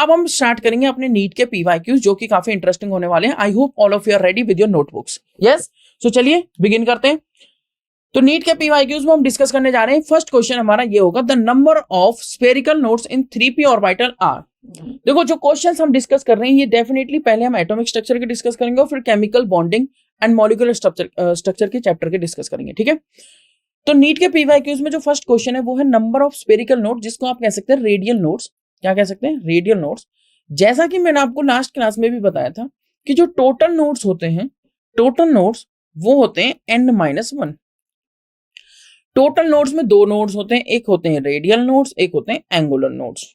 अब हम स्टार्ट करेंगे अपने नीट के पीवाईक्यूज जो कि काफी इंटरेस्टिंग होने वाले हैं। I hope all of you are ready with your notebooks. Yes, so चलिए बिगिन करते हैं। तो नीट के पीवाईक्यूज में हम डिस्कस करने जा रहे हैं। फर्स्ट क्वेश्चन हमारा ये होगा, the number of spherical nodes in 3p orbital are. देखो जो क्वेश्चंस हम डिस्कस कर रहे हैं ये डेफिनेटली पहले हम एटॉमिक स्ट्रक्चर के डिस्कस करेंगे और फिर chemical bonding and molecular structure के चैप्टर के डिस्कस करेंगे, ठीक है। तो नीट के पीवाईक्यूज में जो फर्स्ट क्वेश्चन है वो है नंबर ऑफ स्फेरिकल नोड, जिसको आप कह सकते हैं रेडियल नोड्स। क्या कह सकते हैं? Radial nodes. जैसा कि मैंने आपको लास्ट क्लास में भी बताया था कि जो टोटल नोड्स होते हैं, टोटल नोड्स वो होते हैं n-1। टोटल नोड्स में दो नोड्स होते हैं, एक होते हैं रेडियल नोड्स, एक होते हैं एंगुलर नोड्स।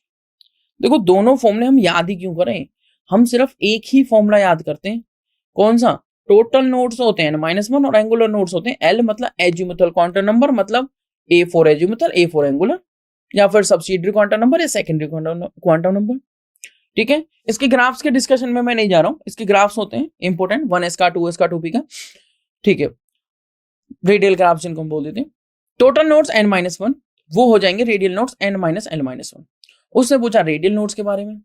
देखो दोनों फॉर्मूले हम याद ही क्यों करें, हम सिर्फ एक ही फॉर्मूला याद करते हैं। कौन सा? टोटल नोड्स होते हैं n-1 और एंगुलर नोड्स होते हैं L, मतलब एजिमुथल क्वांटम नंबर, मतलब A for azimuthal, A for angular, या फिर सब्सिडियरी क्वांटम नंबर या सेकेंडरी क्वांटम नंबर, ठीक है। इसके ग्राफ्स के डिस्कशन में मैं नहीं जा रहा हूं, इसके ग्राफ्स होते हैं इंपोर्टेंट, 1s का, 2s का, 2p का, ठीक है। रेडियल ग्राफ्स इनको हम बोल देते हैं। टोटल नोड्स n-1 वो हो जाएंगे रेडियल नोड्स n-l-1। उससे पूछा रेडियल नोड्स के बारे में,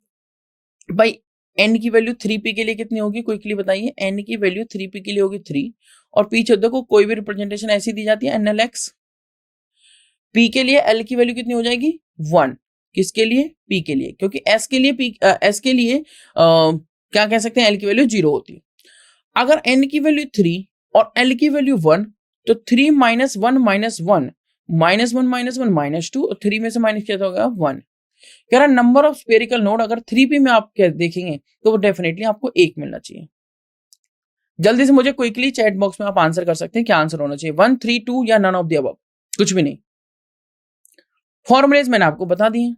भाई n की वैल्यू 3p के लिए कितनी होगी, क्विकली बताइए। n की वैल्यू 3p के लिए होगी 3, और पीछे देखो कोई भी रिप्रेजेंटेशन ऐसी दी जाती है nlx। p के लिए l की वैल्यू कितनी हो जाएगी? 1। किसके लिए? p के लिए, क्योंकि s के लिए s के लिए क्या कह सकते हैं, l की वैल्यू 0 होती है। अगर n की वैल्यू 3 और l की वैल्यू 1, तो 3 - 1 - 1 -1 -2, और 3 में से माइनस क्या होगा? 1। कह रहा नंबर ऑफ स्फेरिकल नोड अगर 3p में आप देखेंगे तो वो डेफिनेटली आपको 1 मिलना चाहिए। जल्दी से मुझे क्विकली चैट बॉक्स में आप आंसर कर सकते हैं, क्या आंसर होना चाहिए, 1, 3, 2 या नन ऑफ द अबव, कुछ भी नहीं। फॉर्मुलेज मैंने आपको बता दिए,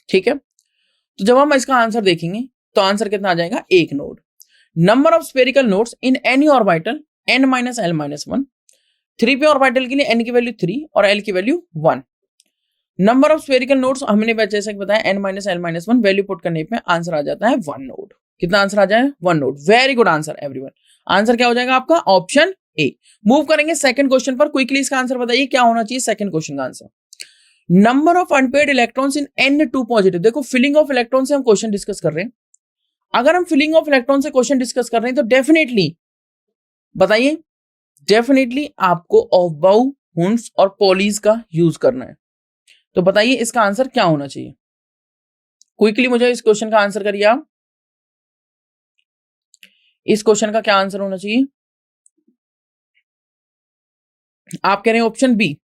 ठीक है। तो जब हम इसका आंसर देखेंगे तो आंसर कितना आ जाएगा? 1 node. Number of spherical nodes in any orbital n-l-1। 3p orbital के लिए n की वैल्यू 3 और l की value 1। Number of spherical nodes हमने जैसे बताया n-l-1, वैल्यू पुट करने पे आंसर आ जाता है 1 नोड। कितना आंसर आ जाए? 1 node. Very good answer everyone. Answer क्या हो जाएगा आपका? Option A. मूव करेंगे सेकंड क्वेश्चन पर। क्विकली इसका आंसर बताइए क्या होना चाहिए सेकंड क्वेश्चन का answer. Number of unpaired electrons in n2 positive. देखो फिलिंग ऑफ इलेक्ट्रॉन से हम क्वेश्चन डिस्कस कर रहे हैं। अगर हम फिलिंग ऑफ इलेक्ट्रॉन से क्वेश्चन डिस्कस कर रहे हैं तो डेफिनेटली बताइए, डेफिनेटली आपको ऑफ-बाउ, हुंड्स और पॉलीज का यूज करना है। तो बताइए इसका आंसर क्या होना चाहिए। क्विकली मुझे इस क्वेश्चन का आंसर करिए आप। इस क्वेश्चन का क्या आंसर होना चाहिए? आप कह रहे हैं ऑप्शन बी।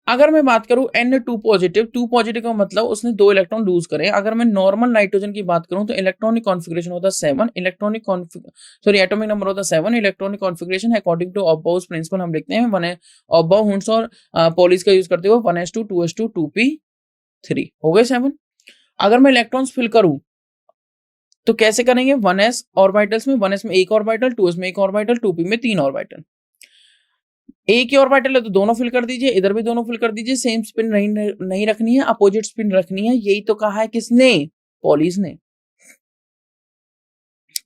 अगर मैं बात करूं n2 पॉजिटिव, 2 पॉजिटिव का मतलब उसने 2 इलेक्ट्रॉन लूज करे। अगर मैं नॉर्मल नाइट्रोजन की बात करूं तो इलेक्ट्रॉनिक कॉन्फ़िगरेशन होता है 7, एटॉमिक नंबर होता है 7, electronic configuration according to Aufbau's principle हम लिखते हैं 1 ऑफ-बाउ, हुंड्स और पॉलीज का यूज करते हुए 1s2 2s2 2p3 हो गए 7। अगर मैं इलेक्ट्रॉन्स फिल करूं तो कैसे करेंगे? 1s ऑर्बिटल्स में, 1s में एक ऑर्बिटल, 2s में एक ऑर्बिटल, 2p में 3 ऑर्बिटल। एक ही ऑर्बिटल है तो दोनों फिल कर दीजिए, इधर भी दोनों फिल कर दीजिए। सेम स्पिन नहीं रखनी है, अपोजिट स्पिन रखनी है। यही तो कहा है किसने? पॉलीज ने,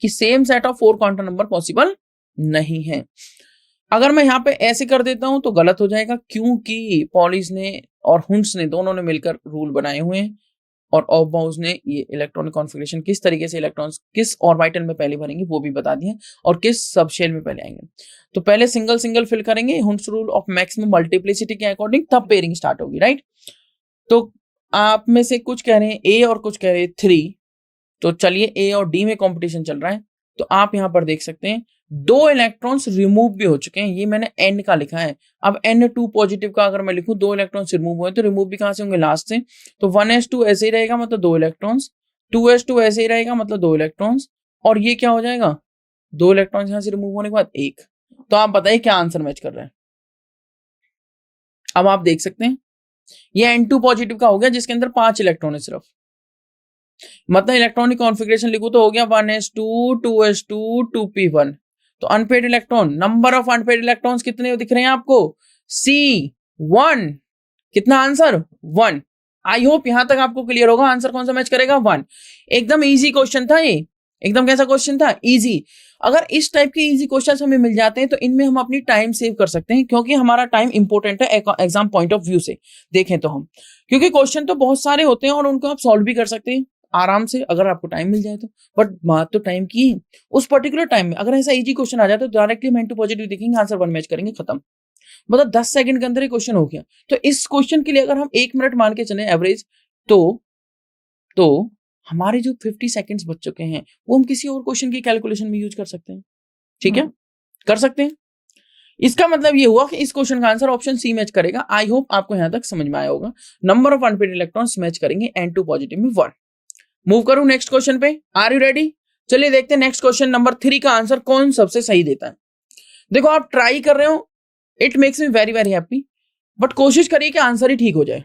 कि same set of 4 quantum number possible नहीं है। अगर मैं यहाँ पे ऐसे कर देता हूं तो गलत हो जाएगा, क्योंकि पॉलीज ने और हुंड्स ने दोनों ने मिलकर रूल बनाए हुए हैं और ऑफ-बाउ's ने ये इलेक्ट्रॉनिक कॉन्फ़िगरेशन किस तरीके से इलेक्ट्रॉन्स किस ऑर्बिटल में पहले भरेंगे वो भी बता दिए, और किस सब शेल में पहले आएंगे। तो पहले सिंगल सिंगल फिल करेंगे Hund's rule of maximum multiplicity के अकॉर्डिंग, तब पेयरिंग स्टार्ट होगी, राइट। तो आप में से कुछ कह रहे हैं ए और कुछ कह रहे हैं 3, तो चलिए ए और डी में कॉम्पिटिशन चल रहा है। तो आप यहाँ पर देख सकते हैं 2 इलेक्ट्रॉन्स रिमूव भी हो चुके हैं, ये मैंने n का लिखा है। अब n2 पॉजिटिव का अगर मैं लिखूं 2 इलेक्ट्रॉन्स रिमूव हुए तो रिमूव भी कहां से होंगे? लास्ट से। तो 1s2 ऐसे ही रहेगा मतलब 2 इलेक्ट्रॉन्स, 2s2 ऐसे ही रहेगा मतलब 2 इलेक्ट्रॉन्स, और ये क्या हो जाएगा? 2 इलेक्ट्रॉन्स यहां से रिमूव होने के बाद 1। तो आप बताइए क्या आंसर मैच कर रहा है। अब आप देख सकते हैं ये n2 पॉजिटिव का हो गया जिसके अंदर 5 इलेक्ट्रॉन है सिर्फ, मतलब इलेक्ट्रॉनिक कॉन्फ़िगरेशन लिखूं तो हो गया 1s2 2s2 2p1। तो unpaired electron, number of unpaired electrons कितने दिख रहे हैं आपको? C1। कितना आंसर? 1। आई होप यहां तक आपको क्लियर होगा आंसर कौन सा मैच करेगा? 1। एकदम इजी क्वेश्चन था ये, एकदम कैसा क्वेश्चन था? इजी। अगर इस टाइप के इजी क्वेश्चन हमें मिल जाते हैं तो इनमें हम अपनी टाइम सेव कर सकते हैं, क्योंकि हमारा टाइम इंपॉर्टेंट है एग्जाम पॉइंट ऑफ व्यू से देखें तो हम, क्योंकि क्वेश्चन तो बहुत सारे होते हैं और उनको आप सॉल्व भी कर सकते हैं। आराम से, अगर आपको टाइम मिल जाए तो। बट बात तो टाइम की है, उस पर्टिकुलर टाइम में अगर ऐसा इजी क्वेश्चन आ जाए तो डायरेक्टली मेन टू पॉजिटिव देखेंगे, आंसर 1 मैच करेंगे, खत्म। मतलब 10 सेकंड के अंदर ही क्वेश्चन हो गया। तो इस क्वेश्चन के लिए अगर हम 1 मिनट मान के चले एवरेज, तो हमारे जो 50 सेकंड्स बच चुके हैं वो हम किसी और क्वेश्चन की कैलकुलेशन में यूज कर सकते हैं। ठीक है, कर सकते हैं। इसका मतलब ये हुआ कि इस क्वेश्चन का आंसर ऑप्शन सी मैच करेगा। आई होप आपको यहां तक समझ में आया होगा। Number of unpaired electrons match करेंगे N2 पॉजिटिव में 1। मूव करूं नेक्स्ट क्वेश्चन पे, आर यू रेडी? चलिए देखते हैं नेक्स्ट क्वेश्चन नंबर 3 का आंसर कौन सबसे सही देता है। देखो आप ट्राई कर रहे हो, it makes me very very happy, but कोशिश करिए कि आंसर ही ठीक हो जाए।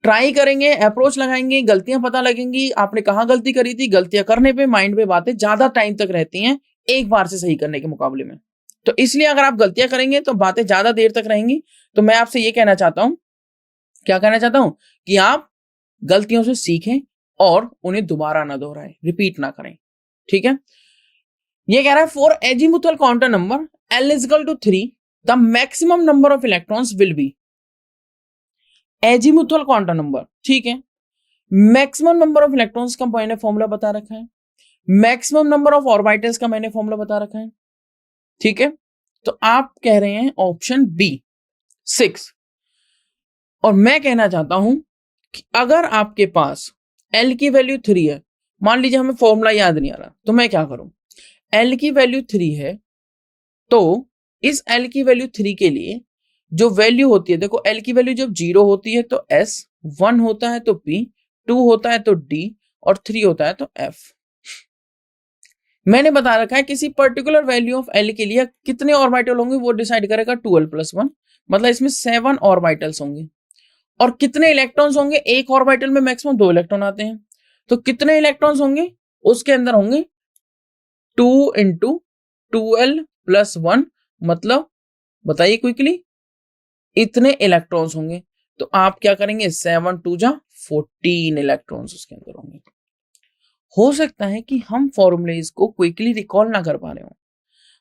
ट्राई करेंगे, अप्रोच लगाएंगे, गलतियां पता लगेंगी, आपने कहां गलती करी थी। गलतियां करने पे माइंड में बातें ज्यादा टाइम तक रहती हैं एक बार से सही करने के मुकाबले में। तो इसलिए अगर आप गलतियां करेंगे तो बातें ज्यादा देर तक रहेंगी। तो मैं आपसे ये कहना चाहता हूं, क्या कहना चाहता हूं, कि आप गलतियों से सीखें और उन्हें दोबारा ना दोहराएं, रिपीट ना करें। ठीक है, ये कह रहा है for azimuthal quantum number L is equal to 3 the maximum number of electrons will B. Azimuthal quantum number, ठीक है, मैक्सिमम नंबर ऑफ इलेक्ट्रॉन्स का मैंने फॉर्मूला बता रखा है, मैक्सिमम नंबर ऑफ ऑर्बिटल्स का मैंने फॉर्मूला बता रखा है। ठीक है, तो आप कह रहे हैं ऑप्शन बी 6, और मैं कहना चाहता हूं कि अगर आपके पास L की वैल्यू 3 है, मान लीजिए हमें फॉर्मूला याद नहीं आ रहा, तो मैं क्या करूं, L की वैल्यू 3 है, तो इस L की वैल्यू 3 के लिए जो वैल्यू होती है, देखो L की वैल्यू जब 0 होती है तो S, 1 होता है तो P, 2 होता है तो D, और 3 होता है तो F। मैंने बता रखा है किसी पर्टिकुलर वैल्यू ऑफ L के लिए कितने ऑर्बिटल होंगे वो डिसाइड करेगा 12+1, मतलब इसमें 7 ऑर्बिटल्स होंगे। और कितने इलेक्ट्रॉन्स होंगे, एक ऑर्बिटल में मैक्सिमम 2 इलेक्ट्रॉन आते हैं, तो कितने इलेक्ट्रॉन्स होंगे, उसके अंदर होंगे 2 × 12+1, मतलब बताइए क्विकली, इतने इलेक्ट्रॉन्स होंगे। तो आप क्या करेंगे, 7 2 जा 14 इलेक्ट्रॉन्स उसके अंदर होंगे। हो सकता है कि हम फॉर्मूलेज को क्विकली रिकॉल ना कर पा रहे हो,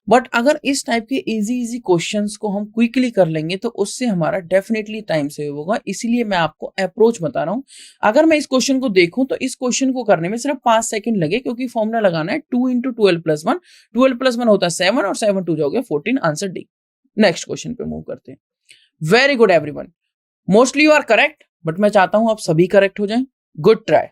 बट अगर इस टाइप के इजी क्वेश्चंस को हम क्विकली कर लेंगे तो उससे हमारा डेफिनेटली टाइम सेव होगा। इसीलिए मैं आपको अप्रोच बता रहा हूं। अगर मैं इस क्वेश्चन को देखूं तो इस क्वेश्चन को करने में सिर्फ 5 सेकंड लगे, क्योंकि फॉर्मूला लगाना है 2 × 12+1, 12+1 होता है 7 और 7 2 जाओगे 14, आंसर डी। नेक्स्ट क्वेश्चन पे मूव करते हैं। Very good everyone, mostly you are correct, but मैं चाहता हूं आप सभी करेक्ट हो जाएं। Good try.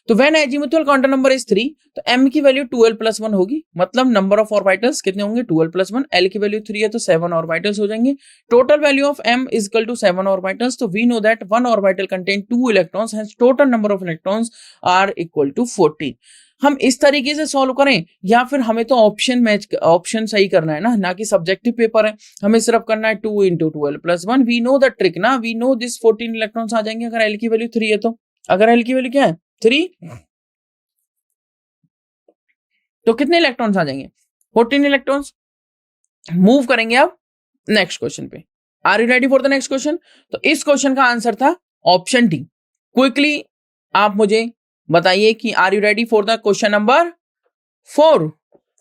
तो when azimuthal quantum number is 3, तो m की वैल्यू 12+1 होगी, मतलब नंबर ऑफ ऑर्बिटल्स कितने होंगे, 12+1। L की वैल्यू 3 है तो 7 ऑर्बिटल्स हो जाएंगे। Total value of m is equal to 7 orbitals, तो we know that 1 orbital contain 2 electrons, hence total number of electrons are equal to 14। हम इस तरीके से सॉल्व करें, या फिर हमें तो ऑप्शन सही करना है ना कि सब्जेक्टिव पेपर है, हमें सिर्फ करना है 2 × 12+1। वी नो द ट्रिक ना, वी नो दिस 14 इलेक्ट्रॉन्स आ जाएंगे अगर L की वैल्यू 3 है तो। अगर L की वैल्यू क्या है 3, तो कितने इलेक्ट्रॉन्स आ जाएंगे, 14 इलेक्ट्रॉन्स। मूव करेंगे अब नेक्स्ट क्वेश्चन पे। Are you ready for the next question? तो इस क्वेश्चन का आंसर था ऑप्शन डी। क्विकली आप मुझे बताइए कि are you ready for the question number 4?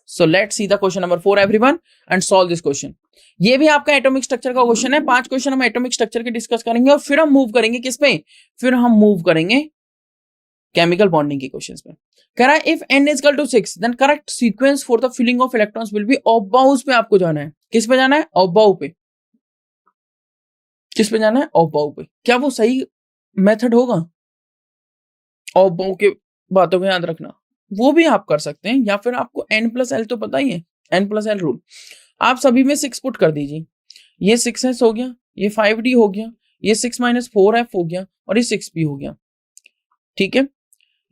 So let's see the question number 4 everyone and solve this question. ये भी आपका एटॉमिक स्ट्रक्चर का क्वेश्चन है। 5 क्वेश्चन हम एटॉमिक स्ट्रक्चर के डिस्कस करेंगे और फिर हम मूव करेंगे किस पे, फिर हम मूव करेंगे केमिकल बॉन्डिंग के क्वेश्चंस पे। कह रहा है if n is equal to 6 then correct sequence for the filling of electrons will be Aufbau's पे आपको जाना है। किस पे जाना है, ऑब्बाउ पे। किस पे जाना है, ऑब्बाउ पे। क्या वो सही मेथड होगा? ऑब्बाउ के बातों को याद रखना, वो भी आप कर सकते हैं, या फिर आपको n+l तो पता ही है, n+l रूल। आप सभी में 6 पुट कर दीजिए। ये 6s हो गया, ये 5d हो गया, ये 6 - 4f हो गया, और ये 6p हो गया। ठीक है,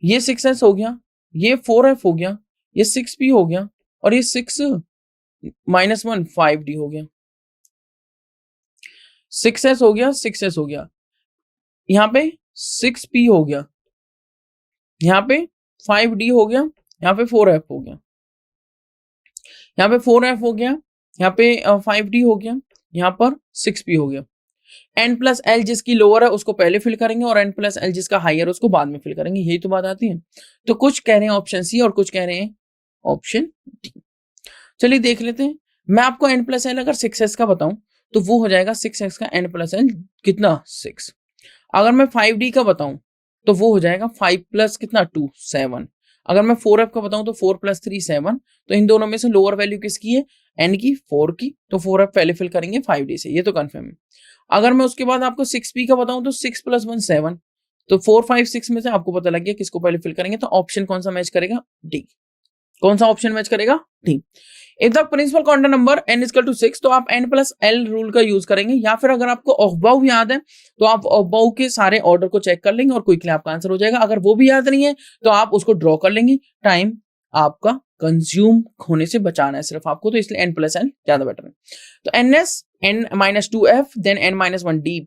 ये 6s हो गया, ये 4f हो गया, ये 6p हो गया, और ये 6 - 1 5d हो गया। 6s हो गया, 6s हो गया, यहाँ पे 6p हो गया, यहाँ पे 5d हो गया, यहाँ पे 4f हो गया, यहाँ पे 4f हो गया, यहाँ पे 5d हो गया, यहाँ पर 6p हो गया। n+l जिसकी लोअर है उसको पहले फिल करेंगे, और n+l जिसका हायर उसको बाद में फिल करेंगे। यही तो बात आती है। तो कुछ कह रहे हैं ऑप्शन सी और कुछ कह रहे हैं ऑप्शन डी। चलिए देख लेते हैं। मैं आपको n+l अगर 6s का बताऊं तो वो हो जाएगा 6x का n+l कितना 6। अगर मैं 5d का बताऊं तो वो हो जाएगा 5 प्लस कितना 2 7। अगर मैं 4f का बताऊं तो 4 प्लस 3 7। तो इन दोनों में से लोअर वैल्यू किसकी है, n की, 4 की, तो 4f पहले फिल करेंगे 5d से, ये तो कंफर्म है। अगर मैं उसके बाद आपको 6p का बताऊं तो 6 प्लस 1 7। तो 4 5 6 में से आपको पता लग गया किसको पहले फिल करेंगे, तो ऑप्शन कौन सा मैच करेगा, डी। कौन सा ऑप्शन मैच करेगा, D. If the principal quantum number n equal to 6, तो आप n प्लस l रूल का यूज करेंगे, या फिर अगर आपको अबव याद है तो आप अबव के सारे ऑर्डर को चेक कर लेंगे और क्विकली आपका आंसर हो जाएगा। अगर वो भी याद नहीं है तो आप उसको ड्रॉ कर लेंगे, टाइम आपका कंज्यूम होने से बचाना है सिर्फ आपको, तो इसलिए n प्लस l ज्यादा बेटर है। तो ns n minus 2f then n minus 1d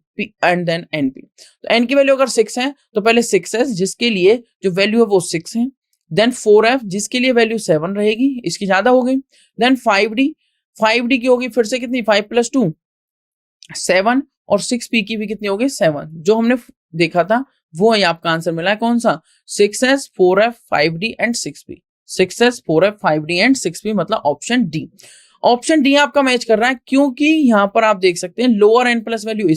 and then np। तो n की वैल्यू अगर 6 है तो पहले 6s जिसके लिए जो वैल्यू है वो 6 है, देन 4f जिसके लिए वैल्यू 7 रहेगी, इसकी ज्यादा हो गई, देन 5d की होगी फिर से कितनी 5 प्लस 2 7, और 6p की भी कितनी होगी 7। जो हमने देखा था वो है आपका आंसर मिला है कौन सा, 6s 4f 5d and 6p। 6s 4f 5d and 6p मतलब ऑप्शन डी। ऑप्शन डी आपका मैच कर रहा है, क्योंकि यहां पर आप देख सकते हैं लोअर n प्लस वैल्यू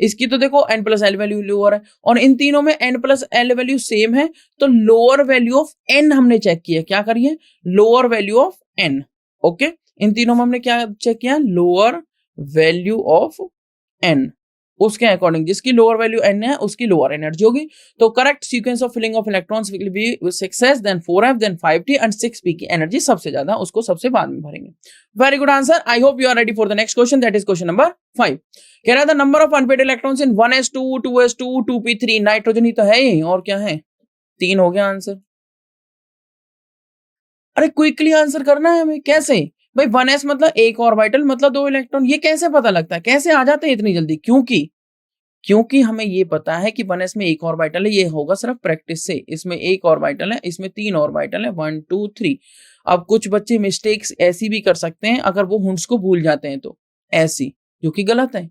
इसकी तो देखो n plus L value lower है, और इन तीनों में n plus L value same है, तो लोअर वैल्यू ऑफ n हमने चेक किया, क्या करिए, lower value of n। Okay, इन तीनों में हमने क्या चेक किया, लोअर वैल्यू ऑफ n, उसके अकॉर्डिंग जिसकी लोअर वैल्यू n है उसकी लोअर एनर्जी होगी। तो correct sequence of filling of electrons will be 6s then 4f then 5d and 6p की एनर्जी सबसे ज्यादा, उसको सबसे बाद में भरेंगे। Very good answer. I hope you are ready for the next question, that is question number 5। कह रहा था number of unpaired electrons in 1s2 2s2 2p3, nitrogen ही तो है ही, और क्या है, 3 हो गया आंसर। अरे क्विकली आंसर करना है हमें, कैसे भाई, 1s मतलब एक ऑर्बिटल मतलब 2 इलेक्ट्रॉन, ये कैसे पता लगता है, कैसे आ जाते हैं इतनी जल्दी, क्योंकि हमें ये पता है कि 1s में एक ऑर्बिटल है, ये होगा सिर्फ प्रैक्टिस से। इसमें एक ऑर्बिटल है, इसमें 3 ऑर्बिटल है, 1 2 3। अब कुछ बच्चे मिस्टेक्स ऐसी भी कर सकते हैं, अगर वो हुंड्स को भूल जाते हैं तो ऐसी, जो कि गलत है।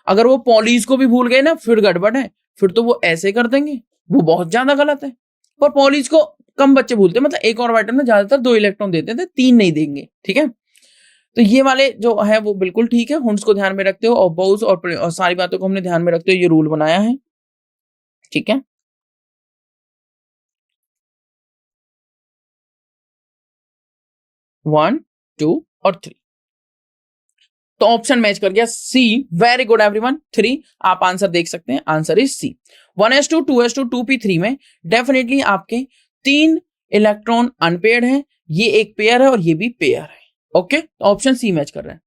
अगर वो पॉलीज को भी भूल गए ना फिर गड़बड़ है, फिर तो वो ऐसे कर देंगे, वो बहुत ज्यादा गलत है। पर पॉलीज को कम बच्चे भूलते हैं, मतलब एक ऑर्बिटल में ज्यादातर 2 इलेक्ट्रॉन देते थे, 3 नहीं देंगे, ठीक है। तो ये वाले जो है वो बिल्कुल ठीक है, हुंड्स को ध्यान में रखते हो और बाउस और सारी बातों को हमने ध्यान में रखते हो ये रूल बनाया है, ठीक है। वन, टू और 3, तो ऑप्शन मैच कर गया सी। Very good everyone. 3 आप आंसर देख सकते हैं, answer is C. 1s2 2s2 2p3 में डेफिनेटली आपके 3 इलेक्ट्रॉन अनपेयर्ड हैं, ये एक पेयर है और ये भी पेयर है। ओके, तो ऑप्शन सी मैच कर रहा है।